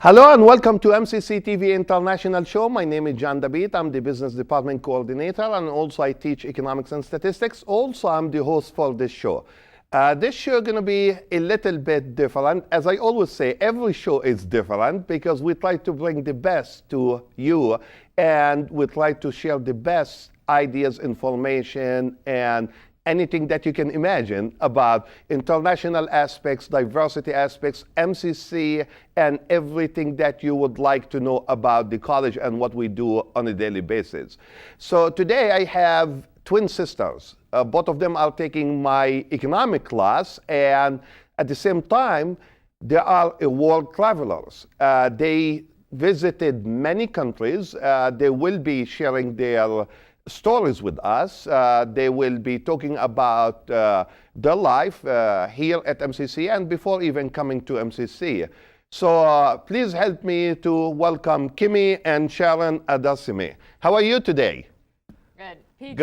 Hello and welcome to MCC TV International Show. My name is Dabeet. I'm the Business Department Coordinator and also I teach Economics and Statistics. Also, I'm the host for this show. This show is going to be a little bit different. As I always say, every show is different because we try to bring the best to you and we try to share the best ideas, information, and anything that you can imagine about international aspects, diversity aspects, MCC, and everything that you would like to know about the college and what we do on a daily basis. So today I have twin sisters. Both of them are taking my economic class, and at the same time, they are world travelers. They visited many countries. They will be sharing their stories with us. They will be talking about their life here at MCC and before even coming to MCC. So please help me to welcome Kimmy and Sharon Adasme. How are you today? Good. PG.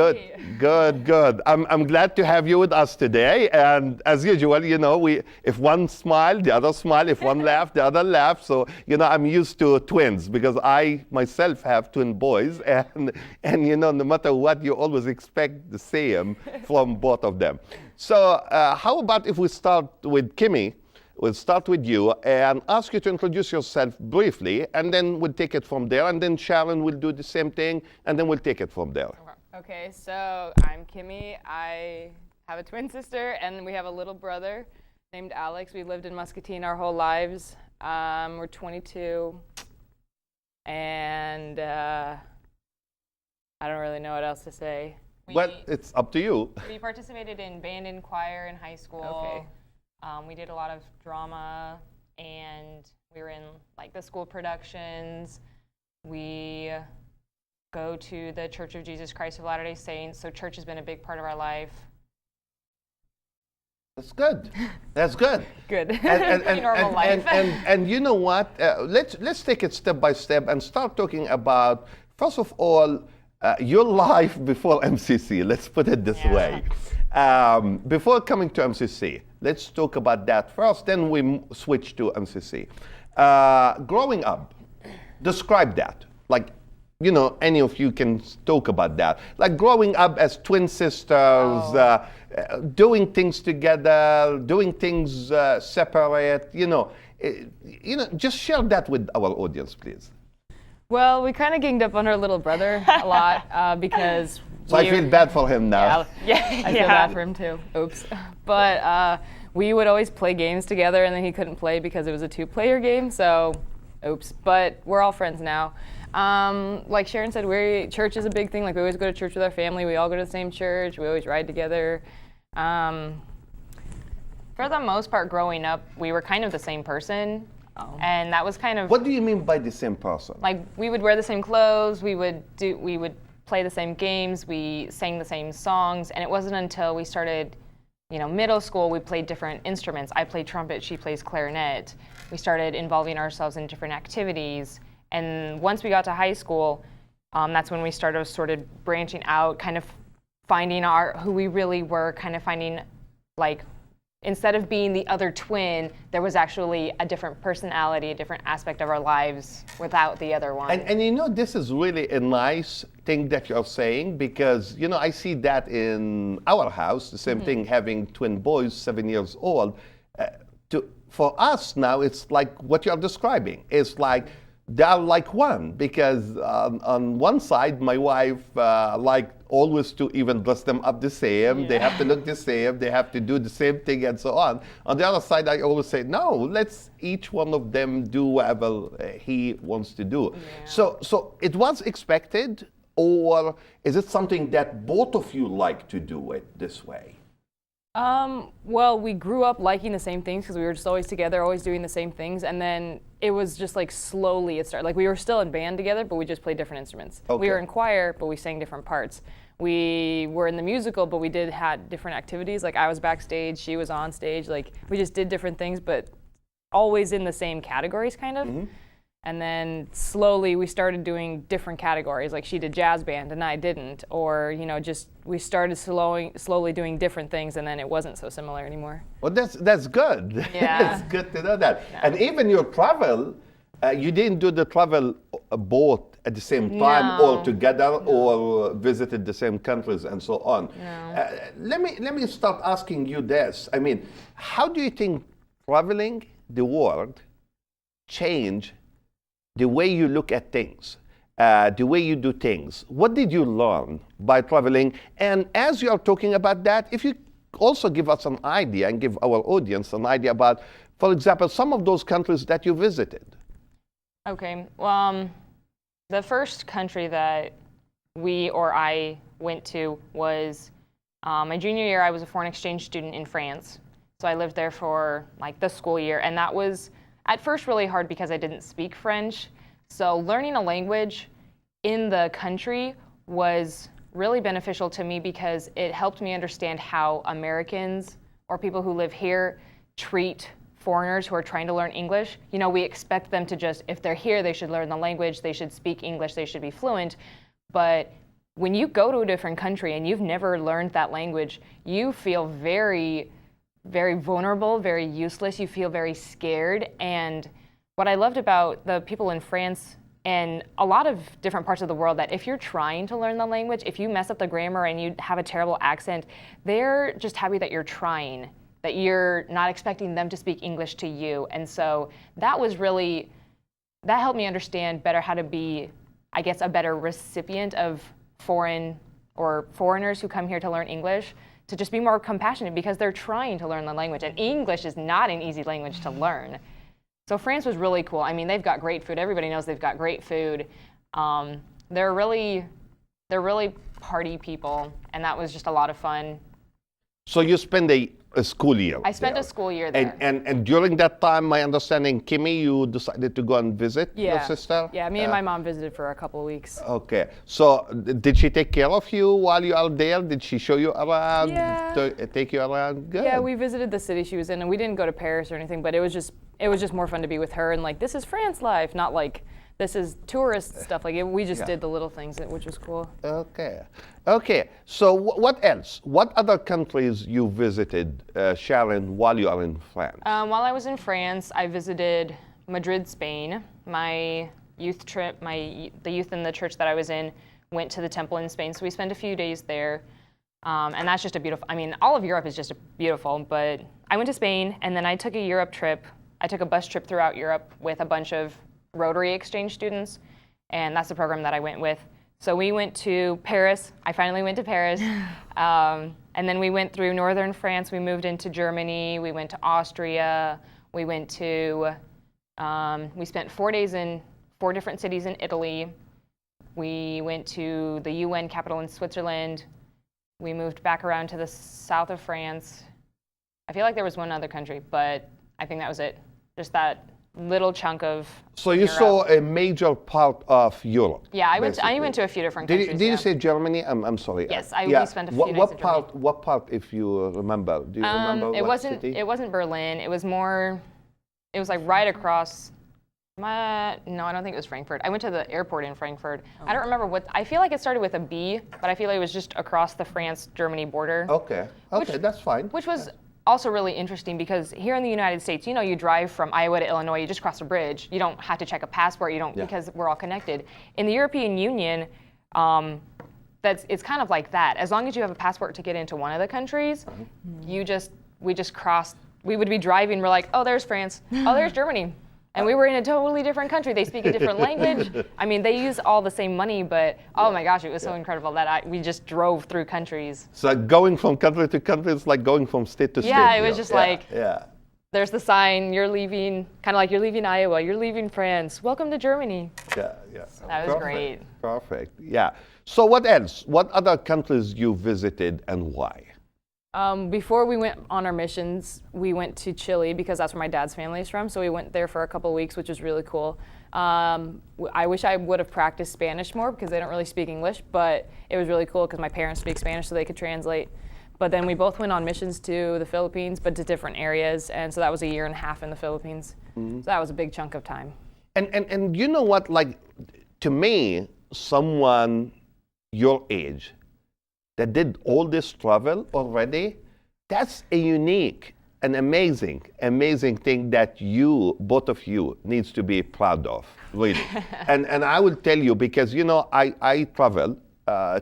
Good. I'm glad to have you with us today. And as usual, you know, if one smile, the other smile. If one laugh, the other laugh. So, you know, I'm used to twins because I myself have twin boys. And you know, no matter what, you always expect the same from both of them. So how about if we start with Kimmy? We'll start with you and ask you to introduce yourself briefly, and then we'll take it from there. And then Sharon will do the same thing, and then we'll take it from there. Okay, so I'm Kimmy. I have a twin sister, and we have a little brother named Alex. We lived in Muscatine our whole lives. We're 22, and I don't really know what else to say. Well, it's up to you. We participated in band and choir in high school. Okay. We did a lot of drama, and we were in like the school productions. We go to the Church of Jesus Christ of Latter-day Saints, so church has been a big part of our life. That's good. That's good. Good. And, Normal life. And you know what? Let's take it step by step and start talking about, first of all, your life before MCC. Let's put it this way. Before coming to MCC, let's talk about that first, then we switch to MCC. Growing up, describe that. Like, you know, any of you can talk about that. Like growing up as twin sisters, doing things together, doing things separate, you know, just share that with our audience, please. Well, we kind of ganged up on our little brother a lot because So I feel bad for him now. Yeah, I feel bad for him too. Oops. But we would always play games together, and then he couldn't play because it was a two-player game, so oops. But we're all friends now. Like Sharon said, church is a big thing. Like we always go to church with our family. We all go to the same church. We always ride together. For the most part, growing up, we were kind of the same person. And that was kind of... What do you mean by the same person? Like we would wear the same clothes. We would play the same games. We sang the same songs. And it wasn't until we started, you know, middle school, we played different instruments. I played trumpet. She plays clarinet. We started involving ourselves in different activities. And once we got to high school, that's when we started branching out, kind of finding who we really were, kind of finding, like, instead of being the other twin, there was actually a different personality, a different aspect of our lives without the other one. And you know, this is really a nice thing that you're saying because, you know, I see that in our house, the same thing, having twin boys, 7 years old. For us now, it's like what you're describing. It's like, they are like one because on one side, my wife like always to even dress them up the same. They have to look the same. They have to do the same thing and so on. On the other side, I always say, no, let's each one of them do whatever he wants to do. Yeah. So it was expected, or is it something that both of you like to do it this way? Well, we grew up liking the same things because we were just always together, always doing the same things. And then it was just like slowly it started. Like we were still in band together, but we just played different instruments. Okay. We were in choir, but we sang different parts. We were in the musical, but we had different activities. Like I was backstage, she was on stage. Like we just did different things, but always in the same categories kind of. Mm-hmm. And then slowly we started doing different categories, like she did jazz band and I didn't, or, you know, just we started slowly doing different things, and then it wasn't so similar anymore. Well, that's good. Yeah. It's good to know that. Yeah. And even your travel, You didn't do the travel both at the same time, all together, or visited the same countries and so on. No. Let me start asking you this. I mean, how do you think traveling the world change the way you look at things, the way you do things? What did you learn by traveling? And as you are talking about that, if you also give us an idea and give our audience an idea about, for example, some of those countries that you visited. Okay. Well, the first country that I went to was my junior year. I was a foreign exchange student in France. So I lived there for like the school year. And that was at first really hard because I didn't speak French. So learning a language in the country was really beneficial to me because it helped me understand how Americans or people who live here treat foreigners who are trying to learn English. You know, we expect them to just, if they're here, they should learn the language, they should speak English, they should be fluent. But when you go to a different country and you've never learned that language, you feel very, very vulnerable, very useless. You feel very scared. And what I loved about the people in France and a lot of different parts of the world, that if you're trying to learn the language, if you mess up the grammar and you have a terrible accent, they're just happy that you're trying, that you're not expecting them to speak English to you. And so that helped me understand better how to be, I guess, a better recipient of foreigners who come here to learn English, to just be more compassionate because they're trying to learn the language. And English is not an easy language to learn. So France was really cool. I mean, they've got great food. Everybody knows they've got great food. They're really party people, and that was just a lot of fun. So you spent a school year. I spent there. a school year there. And during that time, my understanding, Kimmy, you decided to go and visit your sister? Yeah, me and my mom visited for a couple of weeks. Okay. So did she take care of you while you are there? Did she show you around? Yeah. Take you around? Good. Yeah, we visited the city she was in, and we didn't go to Paris or anything, but it was just more fun to be with her, and like, this is France life, not like this is tourist stuff. Like we just did the little things, which was cool. Okay. So what else? What other countries you visited, Sharon, while you are in France? While I was in France, I visited Madrid, Spain. My youth trip, the youth in the church that I was in went to the temple in Spain, so we spent a few days there. And that's just a beautiful, I mean, all of Europe is just beautiful, but I went to Spain, and then I took a Europe trip. I took a bus trip throughout Europe with a bunch of Rotary exchange students, and that's the program that I went with. So we went to Paris. I finally went to Paris. And then we went through northern France. We moved into Germany. We went to Austria. We went to, we spent 4 days in 4 different cities in Italy. We went to the UN capital in Switzerland. We moved back around to the south of France. I feel like there was one other country, but I think that was it. Just that little chunk of So you Europe. saw a major part of Europe. Yeah, I went to a few different countries. Did you say Germany? I'm sorry. Yes, we spent a few days in Germany. What part, if you remember? Do you remember what city? It wasn't Berlin. It was like right across. No, I don't think it was Frankfurt. I went to the airport in Frankfurt. I don't remember I feel like it started with a B, but I feel like it was just across the France-Germany border. Okay, that's fine. Which was also really interesting because here in the United States, you drive from Iowa to Illinois, you just cross a bridge. You don't have to check a passport. You don't because we're all connected. In the European Union, it's kind of like that. As long as you have a passport to get into one of the countries, we just crossed. We would be driving. We're like, oh, there's France. Oh, there's Germany. And we were in a totally different country. They speak a different language. I mean, they use all the same money, but oh my gosh, it was so incredible that we just drove through countries. So going from country to country is like going from state to state. Yeah, it was just there's the sign, you're leaving, kind of like you're leaving Iowa, you're leaving France, welcome to Germany. Yeah. That was great. Perfect, yeah. So what else? What other countries you visited and why? Before we went on our missions, we went to Chile because that's where my dad's family is from. So we went there for a couple of weeks, which was really cool. I wish I would have practiced Spanish more because they don't really speak English, but it was really cool because my parents speak Spanish so they could translate. But then we both went on missions to the Philippines, but to different areas. And so that was a year and a half in the Philippines. So that was a big chunk of time. And you know what, like, to me, someone your age that did all this travel already, that's a unique an amazing, amazing thing that you, both of you, needs to be proud of, really. and I will tell you, because, you know, I travel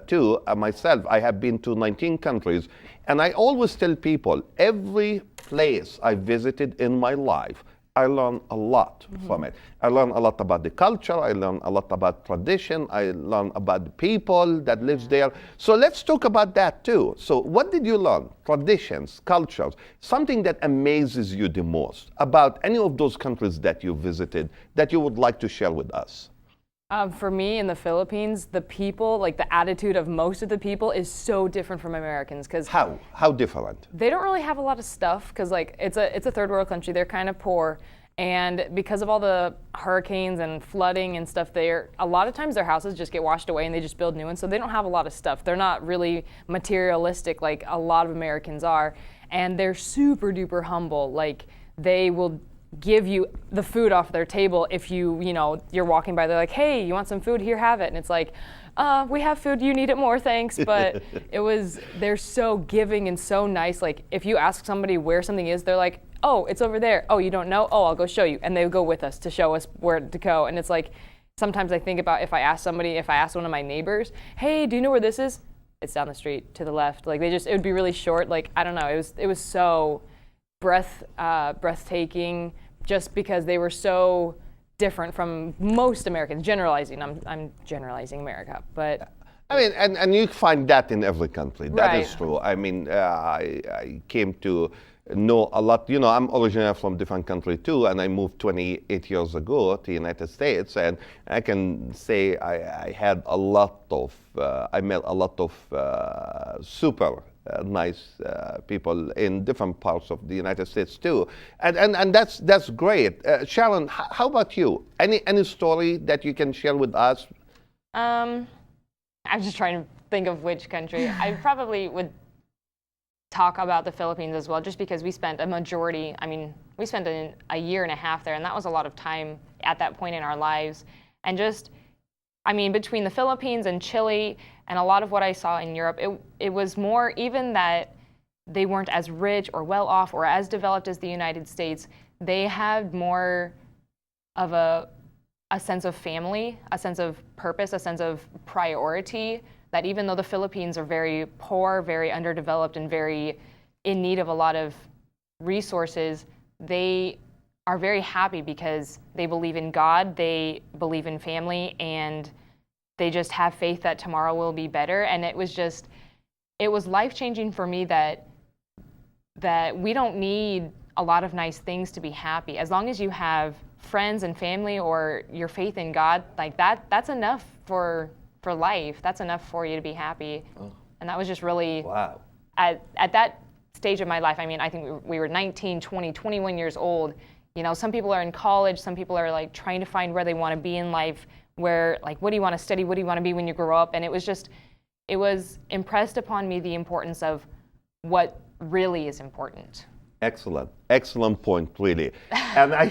too, myself. I have been to 19 countries, and I always tell people, every place I visited in my life, I learn a lot from it. I learn a lot about the culture. I learn a lot about tradition. I learn about the people that lives there. So let's talk about that too. So what did you learn? Traditions, cultures, something that amazes you the most about any of those countries that you visited that you would like to share with us? For me, in the Philippines, the people, like the attitude of most of the people is so different from Americans. Because How different? they don't really have a lot of stuff, because like it's a third world country. They're kind of poor, and because of all the hurricanes and flooding and stuff, a lot of times their houses just get washed away and they just build new ones. So they don't have a lot of stuff. They're not really materialistic like a lot of Americans are, and they're super duper humble. Like they will give you the food off their table if you're walking by. They're like, hey, you want some food? Here, have it. And it's like, we have food, you need it more, thanks. But they're so giving and so nice. Like if you ask somebody where something is, they're like, oh, it's over there. Oh, you don't know? Oh, I'll go show you. And they go with us to show us where to go. And it's like, sometimes I think about if I ask one of my neighbors, hey, do you know where this is? It's down the street to the left. Like it would be really short. Like, I don't know, it was so breathtaking, just because they were so different from most Americans. Generalizing, I'm generalizing America, but I mean, and you find that in every country. That Right. is true. I mean, I came to know a lot. You know, I'm originally from different country too, and I moved 28 years ago to the United States, and I can say I had a lot of, I met a lot of super nice people in different parts of the United States too, and that's great. Sharon, how about you? Any story that you can share with us? I'm just trying to think of which country. I probably would talk about the Philippines as well, just because we spent we spent a year and a half there, and that was a lot of time at that point in our lives. And between the Philippines and Chile and a lot of what I saw in Europe, it was more even that they weren't as rich or well off or as developed as the United States. They had more of a sense of family, a sense of purpose, a sense of priority, that even though the Philippines are very poor, very underdeveloped, and very in need of a lot of resources, they are very happy because they believe in God, they believe in family, and they just have faith that tomorrow will be better. And it was life-changing for me that we don't need a lot of nice things to be happy. As long as you have friends and family or your faith in God, like that's enough for life. That's enough for you to be happy. Oh. And that was just really, wow. At that stage of my life, I think we were 19, 20, 21 years old. You know, some people are in college, some people are like trying to find where they want to be in life, where like, what do you want to study? What do you want to be when you grow up? And it was impressed upon me the importance of what really is important. Excellent point, really. And I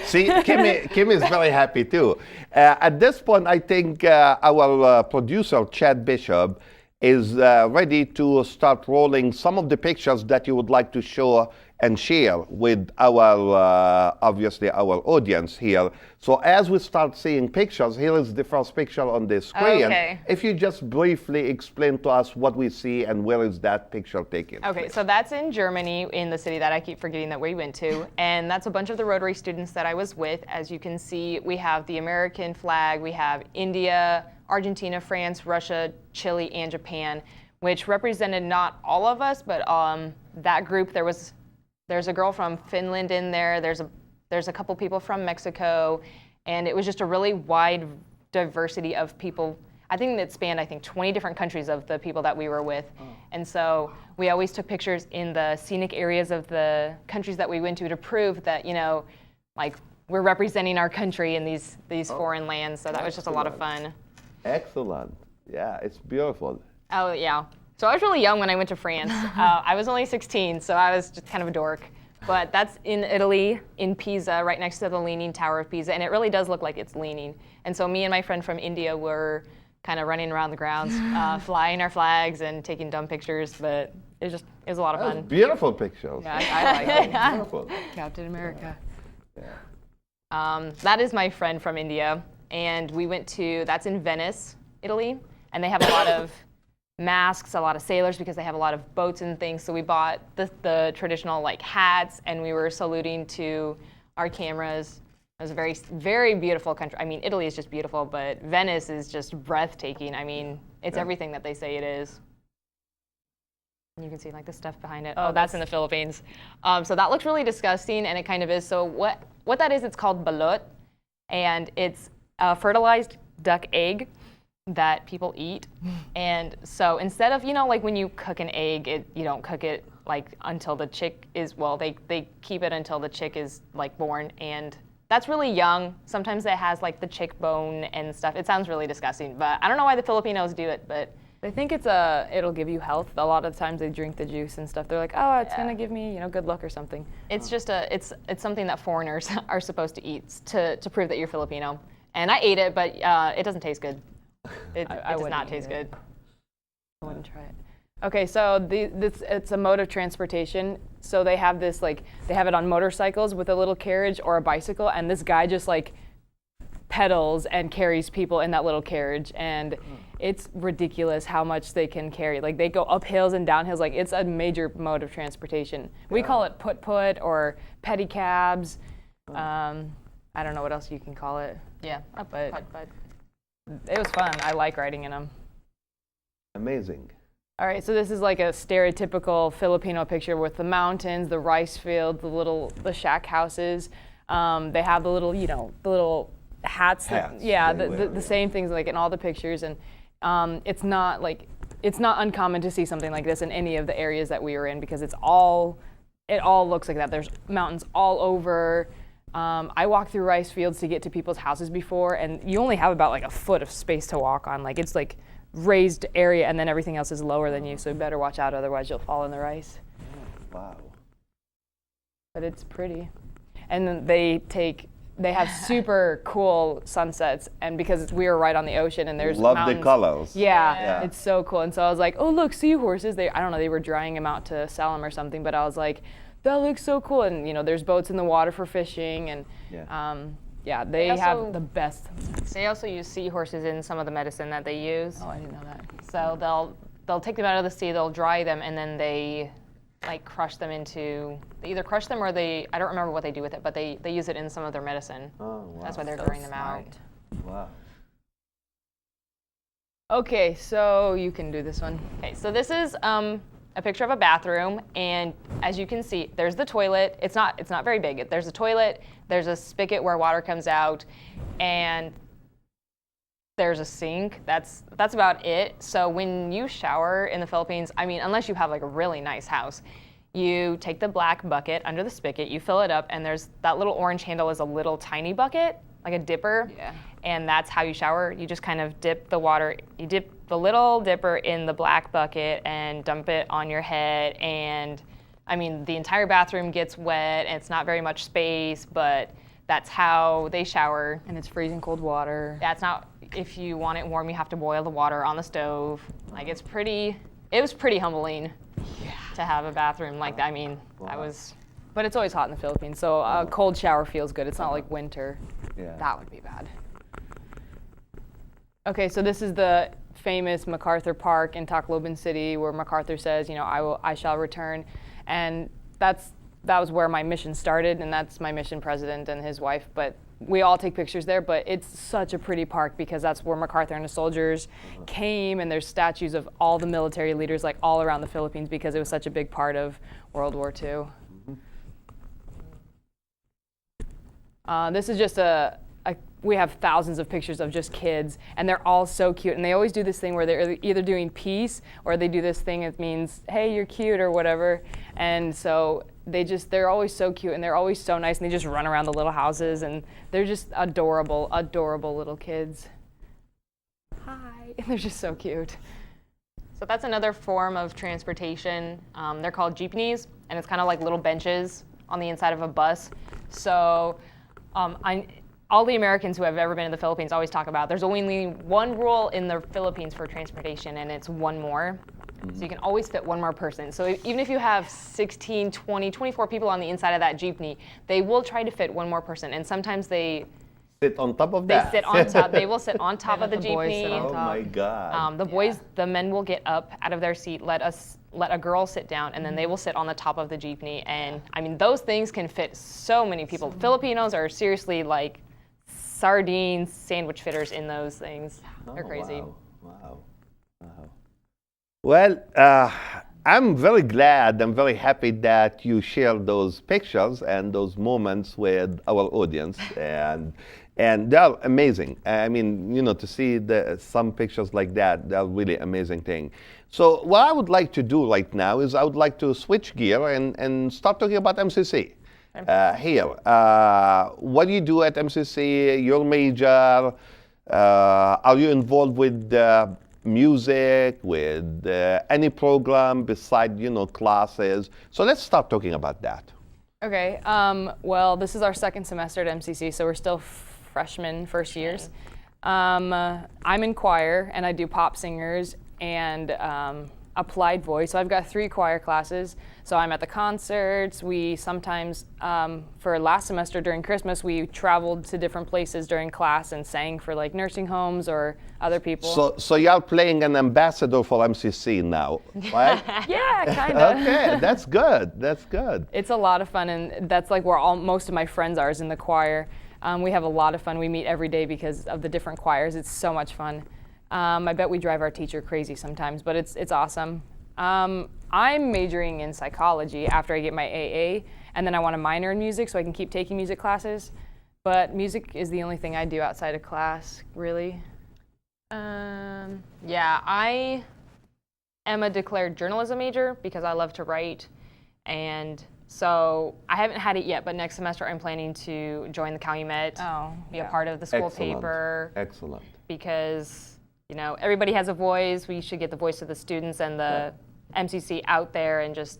see, Kim is very happy too. At this point, I think our producer, Chad Bishop, is ready to start rolling some of the pictures that you would like to show and share with our, obviously, our audience here. So as we start seeing pictures, here is the first picture on the screen. Okay. If you just briefly explain to us what we see and where is that picture taken. Okay, so that's in Germany, in the city that I keep forgetting that we went to. And that's a bunch of the Rotary students that I was with. As you can see, we have the American flag, we have India, Argentina, France, Russia, Chile, and Japan, which represented not all of us, but that group, there's a girl from Finland in there, there's a couple people from Mexico, and it was just a really wide diversity of people. I think it spanned 20 different countries of the people that we were with. Oh. And so we always took pictures in the scenic areas of the countries that we went to prove that, like we're representing our country in these foreign lands. So that was just a lot of fun. Excellent. Yeah, it's beautiful. Oh, yeah. So I was really young when I went to France. I was only 16, so I was just kind of a dork. But that's in Italy, in Pisa, right next to the Leaning Tower of Pisa, and it really does look like it's leaning. And so me and my friend from India were kind of running around the grounds, flying our flags and taking dumb pictures, but it was a lot of That's fun. beautiful pictures. Yeah, I like it. Beautiful. Captain America. That is my friend from India, and we went to, that's in Venice, Italy, and they have a lot of masks, a lot of sailors because they have a lot of boats and things. So we bought the traditional like hats, and we were saluting to our cameras. It was a very, very beautiful country. I mean, Italy is just beautiful, but Venice is just breathtaking. I mean, it's everything that they say it is. You can see like the stuff behind it. Oh, that's in the Philippines. So that looks really disgusting, and it kind of is. So what that is, it's called balut, and it's a fertilized duck egg that people eat. And so instead of, like when you cook an egg, you don't cook it like until the chick is, well, they keep it until the chick is like born, and that's really young. Sometimes it has like the chick bone and stuff. It sounds really disgusting, but I don't know why the Filipinos do it, but They think it'll give you health. A lot of times they drink the juice and stuff. They're like, oh, it's gonna give me, good luck or something. it's just it's something that foreigners are supposed to eat to prove that you're Filipino. And I ate it, but it doesn't taste good. It does not taste good. I wouldn't try it. Okay, so it's a mode of transportation. So they have this they have it on motorcycles with a little carriage or a bicycle, and this guy just pedals and carries people in that little carriage, and it's ridiculous how much they can carry. Like they go up hills and down hills. Like it's a major mode of transportation. We call it put or pedicabs. I don't know what else you can call it. Yeah, but it was fun. I like riding in them. Amazing. All right, so this is like a stereotypical Filipino picture with the mountains, the rice field, the shack houses. They have the little, the little hats. The same things like in all the pictures, and it's not uncommon to see something like this in any of the areas that we were in because it all looks like that. There's mountains all over. I walked through rice fields to get to people's houses before, and you only have about a foot of space to walk on. It's raised area, and then everything else is lower than you, so you better watch out, otherwise you'll fall in the rice. Wow. But it's pretty. And then they have super cool sunsets, and because we were right on the ocean and there's Love mountains. the colors. Yeah, it's so cool. And so I was like, oh look, seahorses. I don't know, they were drying them out to sell them or something, but I was like, that looks so cool. And there's boats in the water for fishing, and they have the best sunsets. They also use seahorses in some of the medicine that they use. Oh, I didn't know that. So they'll take them out of the sea, they'll dry them, and then they crush them into, they either crush them or I don't remember what they do with it, but they use it in some of their medicine. Oh, wow. That's why they're So drying them smart. out. Wow. Okay, so you can do this one. Okay, so this is a picture of a bathroom, and as you can see, there's the toilet. It's not very big. There's a toilet, there's a spigot where water comes out, and there's a sink. That's about it. So when you shower in the Philippines, I mean, unless you have a really nice house, you take the black bucket under the spigot, you fill it up, and there's that little orange handle is a little tiny bucket, like a dipper. Yeah. And that's how you shower. You just kind of dip the water, you dip the little dipper in the black bucket and dump it on your head. And I mean, the entire bathroom gets wet, and it's not very much space, but that's how they shower. And it's freezing cold water. That's not, if you want it warm, you have to boil the water on the stove. It was pretty humbling to have a bathroom like that. I mean, But it's always hot in the Philippines, so a cold shower feels good. It's not like winter. Yeah. That would be bad. Okay, so this is the famous MacArthur Park in Tacloban City, where MacArthur says, I shall return, and that was where my mission started, and that's my mission president and his wife. But we all take pictures there, but it's such a pretty park because that's where MacArthur and the soldiers came, and there's statues of all the military leaders all around the Philippines because it was such a big part of World War II. This is just we have thousands of pictures of just kids, and they're all so cute. And they always do this thing where they're either doing peace or they do this thing that means, hey, you're cute or whatever. And so they're always so cute, and they're always so nice, and they just run around the little houses, and they're just adorable, adorable little kids. Hi, and they're just so cute. So that's another form of transportation. They're called jeepneys, and it's kind of like little benches on the inside of a bus. So all the Americans who have ever been in the Philippines always talk about there's only one rule in the Philippines for transportation, and it's one more. So you can always fit one more person. So even if you have 16, 20, 24 people on the inside of that jeepney, they will try to fit one more person. And sometimes they Sit on top of they that. sit on top. They will sit on top of the the boys sit jeepney. on Oh my God. The boys, the men will get up out of their seat, let a girl sit down, and then they will sit on the top of the jeepney. And I mean, those things can fit so many people. Filipinos are seriously like sardines, sandwich fitters in those things. They're crazy. Wow. Well, I'm very glad, I'm very happy that you shared those pictures and those moments with our audience, and they're amazing. I mean, to see some pictures like that, they're really amazing thing. So what I would like to do right now is I would like to switch gear and start talking about MCC. Here, what do you do at MCC? Your major? Are you involved with music, with any program beside classes? So let's start talking about that. Okay. Well, this is our second semester at MCC, so we're still freshmen, first years. I'm in choir, and I do pop singers and applied voice. So I've got 3 choir classes. So I'm at the concerts. We sometimes, for last semester during Christmas, we traveled to different places during class and sang for like nursing homes or other people. So you're playing an ambassador for MCC now, right? Yeah, kind of. Okay, that's good. That's good. It's a lot of fun, and that's like where most of my friends are, is in the choir. We have a lot of fun. We meet every day because of the different choirs. It's so much fun. I bet we drive our teacher crazy sometimes, but it's awesome. I'm majoring in psychology after I get my AA, and then I want to minor in music so I can keep taking music classes. But music is the only thing I do outside of class, really. Yeah, I am a declared journalism major because I love to write, and so I haven't had it yet, but next semester I'm planning to join the Calumet, be a part of the school paper. Excellent. Because everybody has a voice. We should get the voice of the students and the MCC out there and just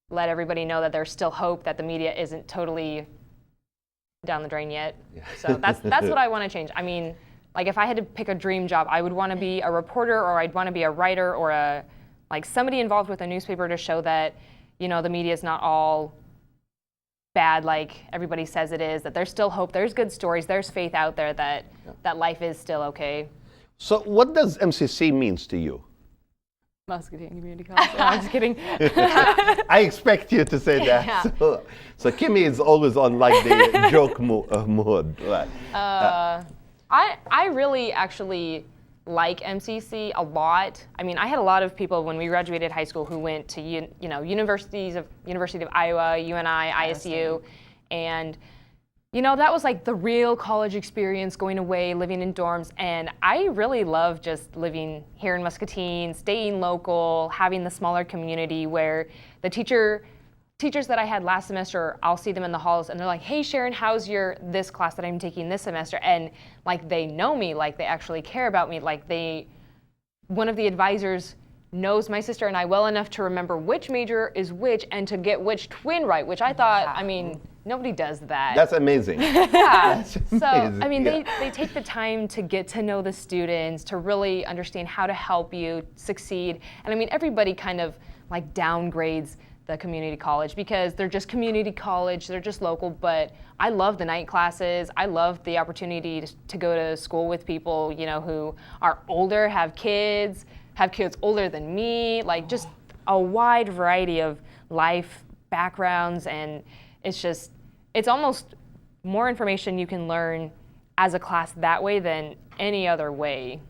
let everybody know that there's still hope, that the media isn't totally down the drain yet. Yeah. So that's what I want to change. I mean, like if I had to pick a dream job, I would want to be a reporter, or I'd want to be a writer, or somebody involved with a newspaper to show that the media is not all bad like everybody says it is, that there's still hope, there's good stories, there's faith out there that life is still okay. So what does MCC means to you? Muscatine Community College. No, I'm just kidding. I expect you to say that. Yeah. So Kimmy is always on like the joke mood. Right. I really actually like MCC a lot. I mean, I had a lot of people when we graduated high school who went to University of Iowa, UNI, ISU, and that was like the real college experience, going away, living in dorms. And I really love just living here in Muscatine, staying local, having the smaller community where the teachers that I had last semester, I'll see them in the halls and they're like, hey Sharon, how's this class that I'm taking this semester? And like they know me, like they actually care about me, like one of the advisors knows my sister and I well enough to remember which major is which and to get which twin right, which I thought, I mean, nobody does that. That's amazing. Yeah. That's amazing. So, I mean, they take the time to get to know the students, to really understand how to help you succeed. And I mean, everybody kind of like downgrades the community college because they're just community college, they're just local, but I love the night classes. I love the opportunity to go to school with people, who are older, have kids older than me, like just a wide variety of life backgrounds, and it's almost more information you can learn as a class that way than any other way.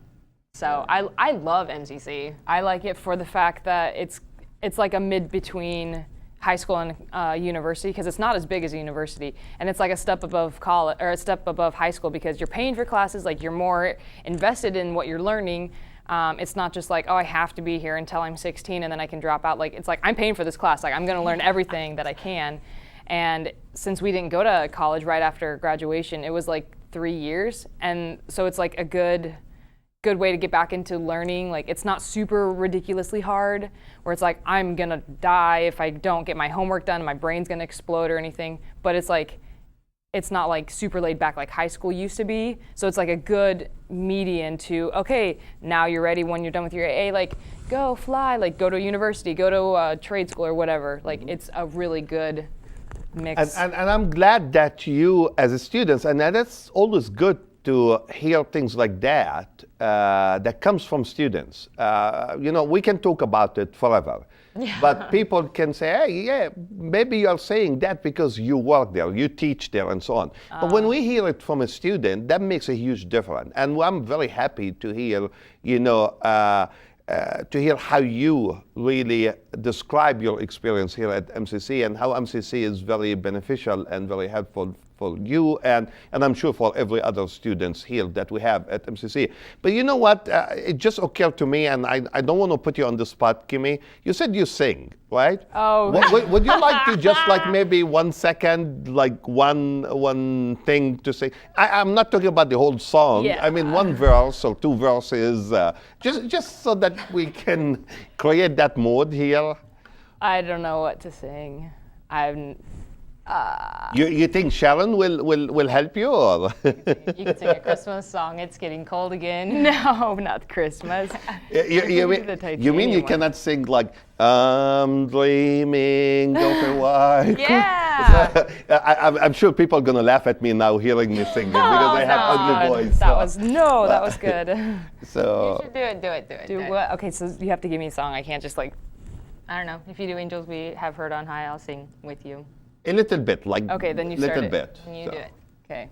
So I love MCC. I like it for the fact that it's like a mid between high school and university, because it's not as big as a university, and it's like a step above college or a step above high school because you're paying for classes, like you're more invested in what you're learning. It's not just like, oh, I have to be here until I'm 16 and then I can drop out. Like it's like I'm paying for this class, like I'm going to learn everything that I can. And since we didn't go to college right after graduation, it was like 3 years, and so it's like a good way to get back into learning. Like it's not super ridiculously hard where it's like I'm gonna die if I don't get my homework done, my brain's gonna explode or anything, but it's like it's not like super laid back like high school used to be. So it's like a good median to, okay, now you're ready when you're done with your AA, like go fly, like go to university, go to trade school or whatever. Like it's a really good mix. And I'm glad that you, as a student, and that's always good to hear things like that, that comes from students. We can talk about it forever. Yeah. But people can say, hey, yeah, maybe you're saying that because you work there, you teach there, and so on. But when we hear it from a student, that makes a huge difference. And I'm very happy to hear, to hear how you really describe your experience here at MCC and how MCC is very beneficial and very helpful for you and I'm sure for every other students here that we have at MCC. But you know what? It just occurred to me, and I don't want to put you on the spot, Kimmy. You said you sing, right? Oh. Would you like to just like maybe 1 second, like one thing to say? I'm not talking about the whole song. Yeah. I mean 1 verse or 2 verses, just so that we can create that mood here. I don't know what to sing. You think Sharon will help you, or? You can sing a Christmas song. It's getting cold again. No, not Christmas. You mean you cannot sing like I'm dreaming of a white? Yeah. I'm sure people are gonna laugh at me now hearing me singing because I have ugly voice. That was good. So You should do it. Do what? Okay, so you have to give me a song. I can't just like. I don't know. If you do Angels We Have Heard on High, I'll sing with you. a little bit, like Okay, then you start little it. bit. And you so. do it. Okay.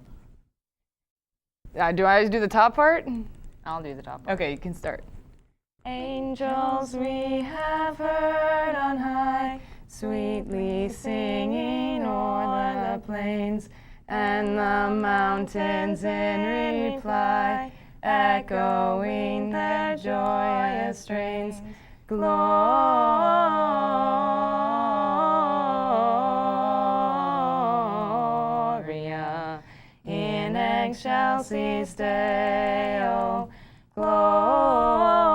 Do I do the top part? I'll do the top part. Okay, you can start. Angels we have heard on high, sweetly singing o'er the plains, and the mountains in reply, echoing their joyous strains. Gloria in excelsis Deo. Gloria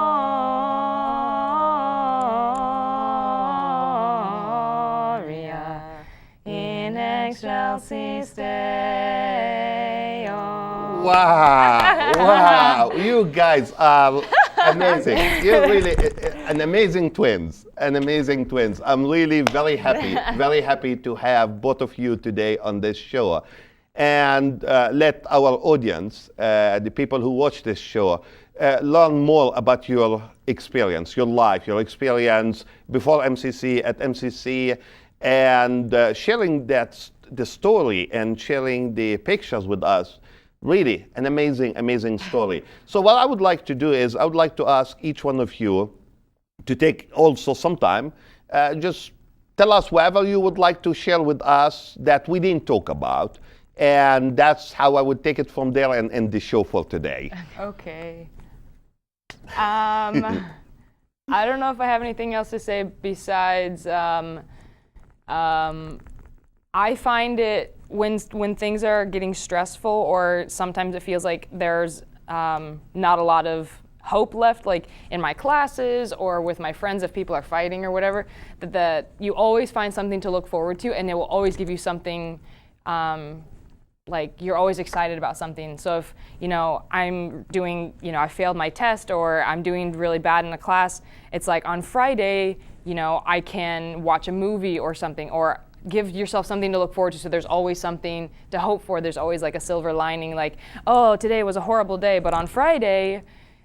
in excelsis Deo. Wow, you guys are amazing. You're really an amazing twins. I'm really very happy to have both of you today on this show. And let our audience, the people who watch this show, learn more about your experience, your life, your experience before MCC, at MCC, and sharing the story and sharing the pictures with us. Really an amazing story. So what I would like to do is I would like to ask each one of you to take also some time, just tell us whatever you would like to share with us that we didn't talk about. And that's how I would take it from there and end the show for today. Okay. I don't know if I have anything else to say besides I find it when things are getting stressful, or sometimes it feels like there's not a lot of hope left, like in my classes or with my friends if people are fighting or whatever, that you always find something to look forward to, and it will always give you something, like you're always excited about something. So if, I'm doing, I failed my test or I'm doing really bad in a class, it's like on Friday, I can watch a movie or something, or give yourself something to look forward to, so there's always something to hope for. There's always like a silver lining, like, oh, today was a horrible day, but on Friday,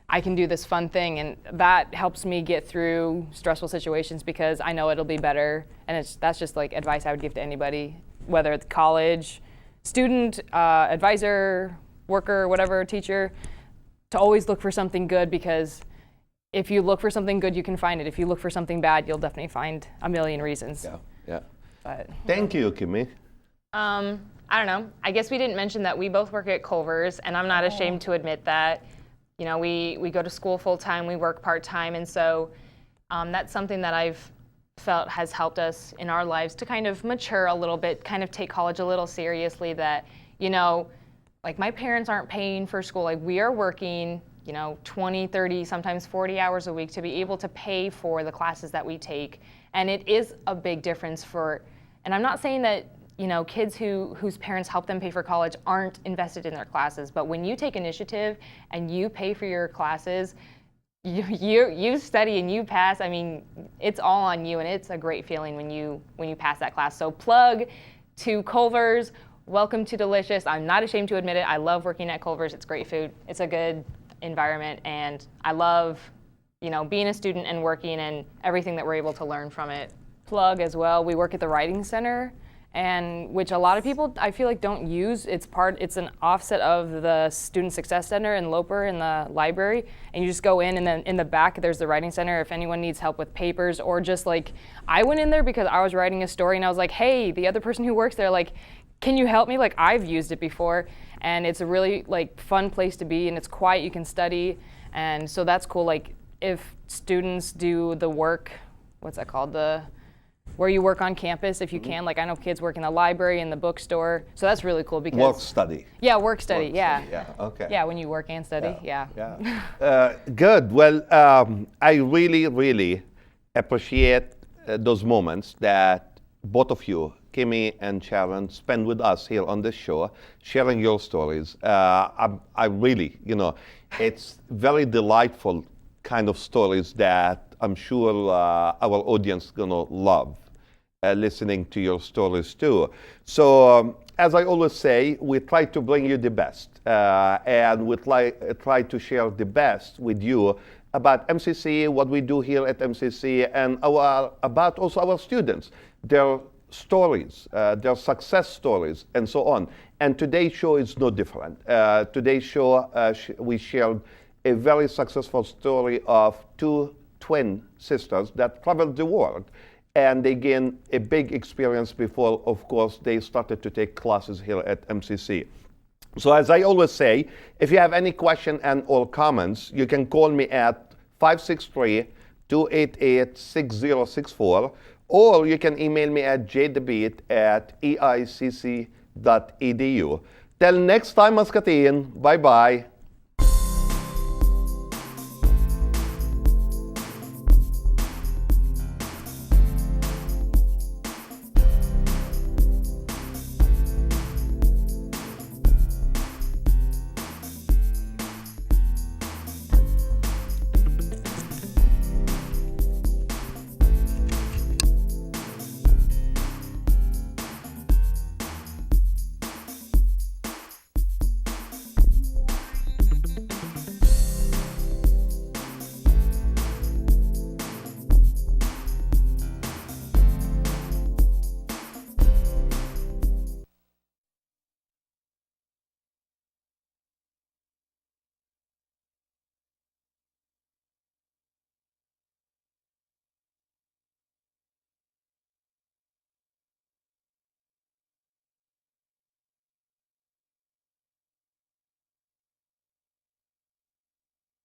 I can do this fun thing, and that helps me get through stressful situations because I know it'll be better. And that's just like advice I would give to anybody, whether it's college, student, advisor, worker, whatever, teacher, to always look for something good, because if you look for something good, you can find it. If you look for something bad, you'll definitely find a million reasons. Yeah. But Thank you, Kimmy. I don't know. I guess we didn't mention that we both work at Culver's, and I'm not ashamed to admit that. We go to school full time, we work part time, and so that's something that I've felt has helped us in our lives to kind of mature a little bit, kind of take college a little seriously, that, like my parents aren't paying for school. Like we are working, 20, 30, sometimes 40 hours a week to be able to pay for the classes that we take. And it is a big difference and I'm not saying that, kids whose parents help them pay for college aren't invested in their classes. But when you take initiative and you pay for your classes, you study and you pass. I mean, it's all on you, and it's a great feeling when you pass that class. So plug to Culver's. Welcome to Delicious. I'm not ashamed to admit it. I love working at Culver's. It's great food. It's a good environment, and I love being a student and working and everything that we're able to learn from it. Plug as well. We work at the Writing Center, and which a lot of people I feel like don't use. It's an offset of the Student Success Center in Loper in the library, and you just go in, and then in the back there's the Writing Center if anyone needs help with papers, or just like I went in there because I was writing a story and I was like, hey, the other person who works there, like, can you help me? Like, I've used it before, and it's a really fun place to be, and it's quiet, you can study, and so that's cool. Like, if students do the work, what's that called, where you work on campus, if you can. Like, I know kids work in the library and the bookstore, so that's really cool because work study. Yeah, work study. Yeah. Okay. Yeah, when you work and study. Yeah. Good. Well, I really, really appreciate those moments that both of you, Kimmy and Sharon, spend with us here on this show, sharing your stories. I really, it's very delightful kind of stories that I'm sure our audience is gonna love listening to your stories too. So as I always say, we try to bring you the best, and we try to share the best with you about MCC, what we do here at MCC, and about also our students, their stories, their success stories, and so on. And today's show is no different. Today's show, we shared a very successful story of two twin sisters that traveled the world, and they gained a big experience before, of course, they started to take classes here at MCC. So as I always say, if you have any question and or comments, you can call me at 563-288-6064, or you can email me at jdabeet@eicc.edu. Till next time, Muscatine. Bye-bye.